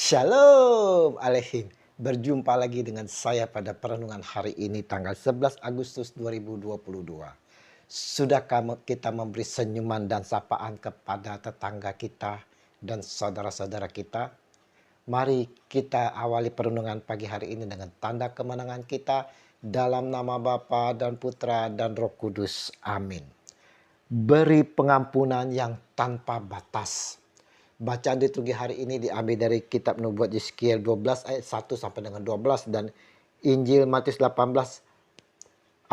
Shalom Aleihim. Berjumpa lagi dengan saya pada perenungan hari ini tanggal 11 Agustus 2022. Sudahkah kita memberi senyuman dan sapaan kepada tetangga kita dan saudara-saudara kita? Mari kita awali perenungan pagi hari ini dengan tanda kemenangan kita dalam nama Bapa dan Putra dan Roh Kudus. Amin. Beri pengampunan yang tanpa batas. Bacaan liturgi hari ini diambil dari kitab Nubuat Yeskiel 12 ayat 1 sampai dengan 12 dan Injil Matius 18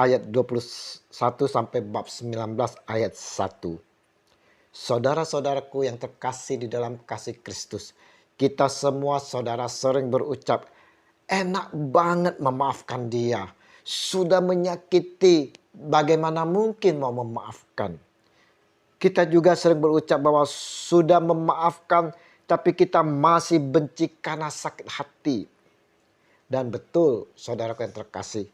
ayat 21 sampai bab 19 ayat 1. Saudara-saudaraku yang terkasih di dalam kasih Kristus, kita semua saudara sering berucap, enak banget memaafkan dia. Sudah menyakiti, bagaimana mungkin mau memaafkan? Kita juga sering berucap bahwa sudah memaafkan tapi kita masih benci karena sakit hati. Dan betul saudaraku yang terkasih,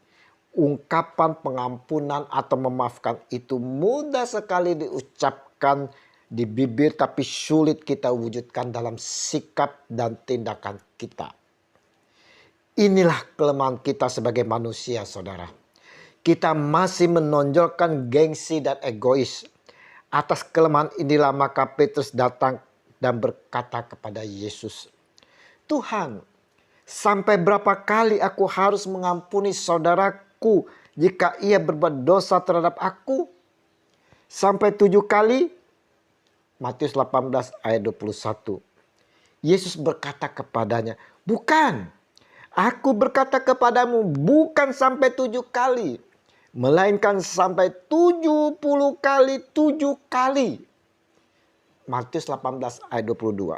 ungkapan pengampunan atau memaafkan itu mudah sekali diucapkan di bibir tapi sulit kita wujudkan dalam sikap dan tindakan kita. Inilah kelemahan kita sebagai manusia, saudara. Kita masih menonjolkan gengsi dan egois. Atas kelemahan inilah maka Petrus datang dan berkata kepada Yesus, Tuhan, sampai berapa kali aku harus mengampuni saudaraku jika ia berbuat dosa terhadap aku? Sampai 7 kali? Matius 18 ayat 21. Yesus berkata kepadanya, bukan, aku berkata kepadamu bukan sampai 7 kali. Melainkan sampai 70 kali 7 kali. Matius 18 ayat 22.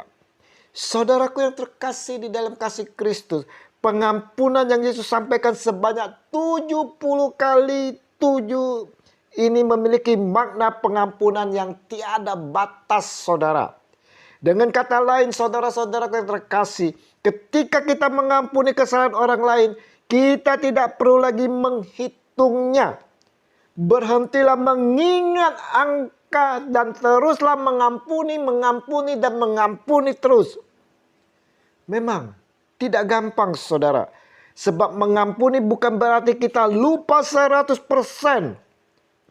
Saudaraku yang terkasih di dalam kasih Kristus, pengampunan yang Yesus sampaikan sebanyak 70 kali 7 ini memiliki makna pengampunan yang tiada batas, saudara. Dengan kata lain, saudara-saudaraku yang terkasih, ketika kita mengampuni kesalahan orang lain, kita tidak perlu lagi menghitungnya. Berhentilah mengingat angka dan teruslah mengampuni dan mengampuni terus. Memang tidak gampang, saudara. Sebab mengampuni bukan berarti kita lupa 100%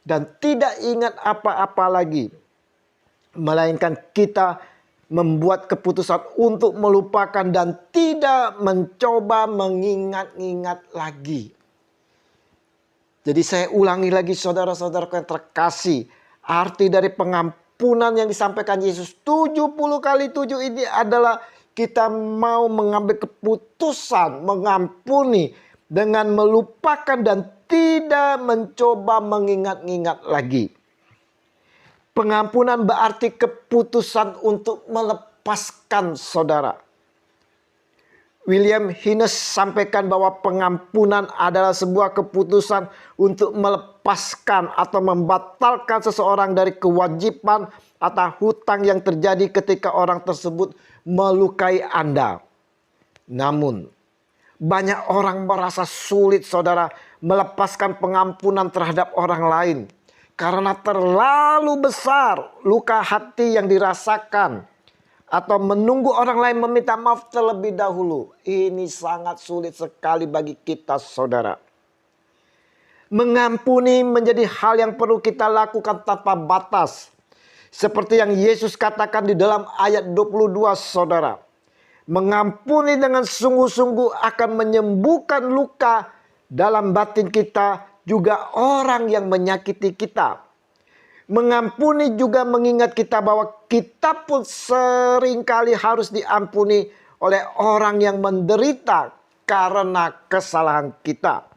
dan tidak ingat apa-apa lagi. Melainkan kita membuat keputusan untuk melupakan dan tidak mencoba mengingat-ingat lagi. Jadi saya ulangi lagi saudara-saudaraku yang terkasih. Arti dari pengampunan yang disampaikan Yesus 70 kali 7 ini adalah kita mau mengambil keputusan mengampuni dengan melupakan dan tidak mencoba mengingat-ingat lagi. Pengampunan berarti keputusan untuk melepaskan, saudara. William Hines sampaikan bahwa pengampunan adalah sebuah keputusan untuk melepaskan atau membatalkan seseorang dari kewajiban atau hutang yang terjadi ketika orang tersebut melukai Anda. Namun, banyak orang merasa sulit, saudara, melepaskan pengampunan terhadap orang lain. Karena terlalu besar luka hati yang dirasakan. Atau menunggu orang lain meminta maaf terlebih dahulu. Ini sangat sulit sekali bagi kita, saudara. Mengampuni menjadi hal yang perlu kita lakukan tanpa batas. Seperti yang Yesus katakan di dalam ayat 22, saudara. Mengampuni dengan sungguh-sungguh akan menyembuhkan luka dalam batin kita, juga orang yang menyakiti kita. Mengampuni juga mengingat kita bahwa kita pun seringkali harus diampuni oleh orang yang menderita karena kesalahan kita.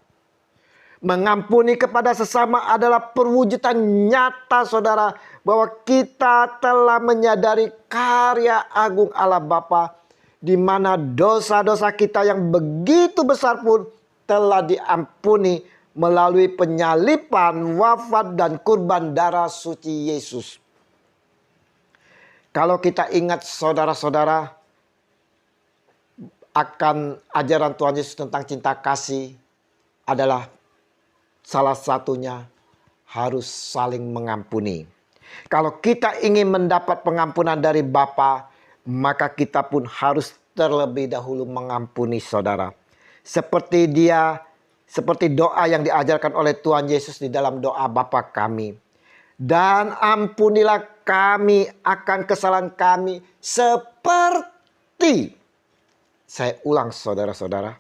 Mengampuni kepada sesama adalah perwujudan nyata, saudara, bahwa kita telah menyadari karya agung Allah Bapa, di mana dosa-dosa kita yang begitu besar pun telah diampuni melalui penyalipan, wafat, dan kurban darah suci Yesus. Kalau kita ingat, saudara-saudara, akan ajaran Tuhan Yesus tentang cinta kasih adalah salah satunya harus saling mengampuni. Kalau kita ingin mendapat pengampunan dari Bapa, maka kita pun harus terlebih dahulu mengampuni saudara. Seperti doa yang diajarkan oleh Tuhan Yesus di dalam doa Bapa kami. Dan ampunilah kami akan kesalahan kami seperti, saya ulang saudara-saudara,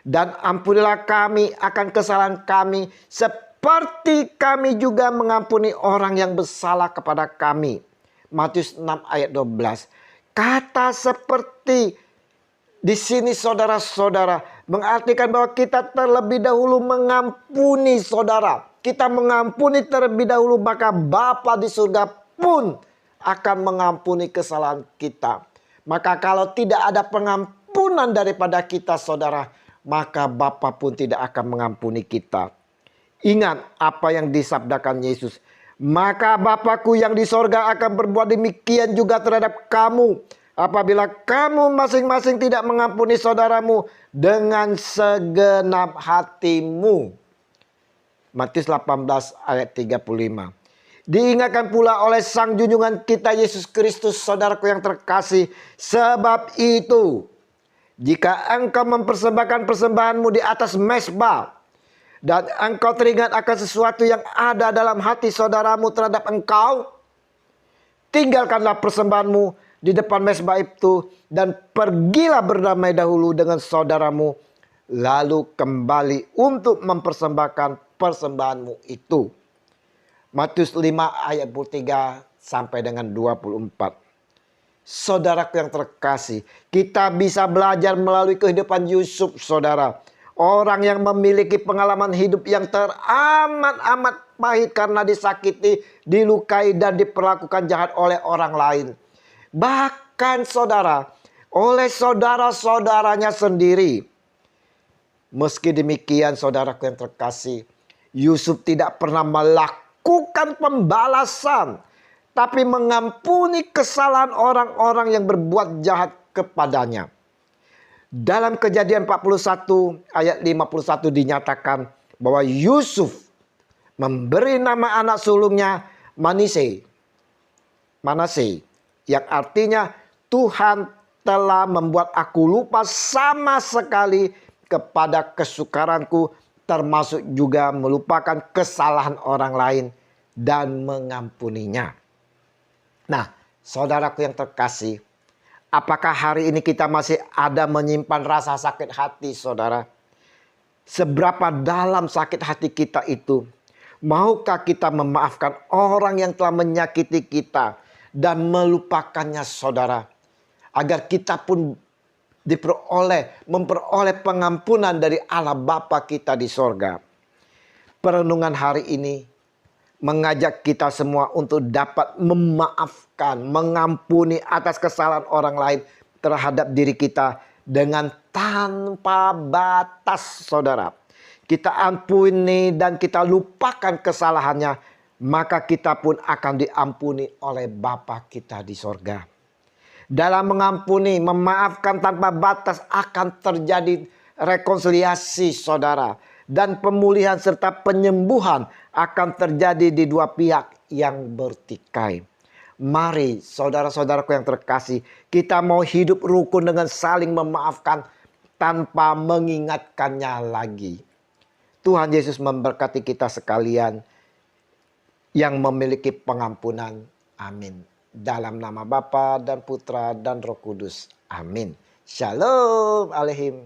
dan ampunilah kami akan kesalahan kami seperti kami juga mengampuni orang yang bersalah kepada kami. Matius 6 ayat 12. Kata seperti di sini saudara-saudara mengartikan bahwa kita terlebih dahulu mengampuni saudara. Kita mengampuni terlebih dahulu, maka Bapa di surga pun akan mengampuni kesalahan kita. Maka kalau tidak ada pengampunan daripada kita saudara, maka Bapa pun tidak akan mengampuni kita. Ingat apa yang disabdakan Yesus. Maka Bapakku yang di sorga akan berbuat demikian juga terhadap kamu, apabila kamu masing-masing tidak mengampuni saudaramu dengan segenap hatimu. Matius 18 ayat 35. Diingatkan pula oleh Sang Junjungan kita Yesus Kristus, saudaraku yang terkasih. Sebab itu, jika engkau mempersembahkan persembahanmu di atas mezbah, dan engkau teringat akan sesuatu yang ada dalam hati saudaramu terhadap engkau, tinggalkanlah persembahanmu di depan mezbah itu, dan pergilah berdamai dahulu dengan saudaramu, lalu kembali untuk mempersembahkan persembahanmu itu. Matius 5 ayat 23 sampai dengan 24. Saudaraku yang terkasih, kita bisa belajar melalui kehidupan Yusuf saudara. Orang yang memiliki pengalaman hidup yang teramat-amat pahit karena disakiti, dilukai dan diperlakukan jahat oleh orang lain. Bahkan saudara, oleh saudara-saudaranya sendiri. Meski demikian saudaraku yang terkasih, Yusuf tidak pernah melakukan pembalasan, tapi mengampuni kesalahan orang-orang yang berbuat jahat kepadanya. Dalam Kejadian 41 ayat 51 dinyatakan bahwa Yusuf memberi nama anak sulungnya Manase, yang artinya Tuhan telah membuat aku lupa sama sekali kepada kesukaranku, termasuk juga melupakan kesalahan orang lain dan mengampuninya. Nah, saudaraku yang terkasih, apakah hari ini kita masih ada menyimpan rasa sakit hati saudara? Seberapa dalam sakit hati kita itu? Maukah kita memaafkan orang yang telah menyakiti kita dan melupakannya saudara? Agar kita pun memperoleh pengampunan dari Allah Bapa kita di sorga. Perenungan hari ini mengajak kita semua untuk dapat memaafkan, mengampuni atas kesalahan orang lain terhadap diri kita dengan tanpa batas saudara. Kita ampuni dan kita lupakan kesalahannya, maka kita pun akan diampuni oleh Bapa kita di sorga. Dalam mengampuni, memaafkan tanpa batas akan terjadi rekonsiliasi saudara. Dan pemulihan serta penyembuhan akan terjadi di dua pihak yang bertikai. Mari saudara-saudaraku yang terkasih, kita mau hidup rukun dengan saling memaafkan tanpa mengingatkannya lagi. Tuhan Yesus memberkati kita sekalian yang memiliki pengampunan. Amin. Dalam nama Bapa dan Putra dan Roh Kudus. Amin. Shalom aleihim.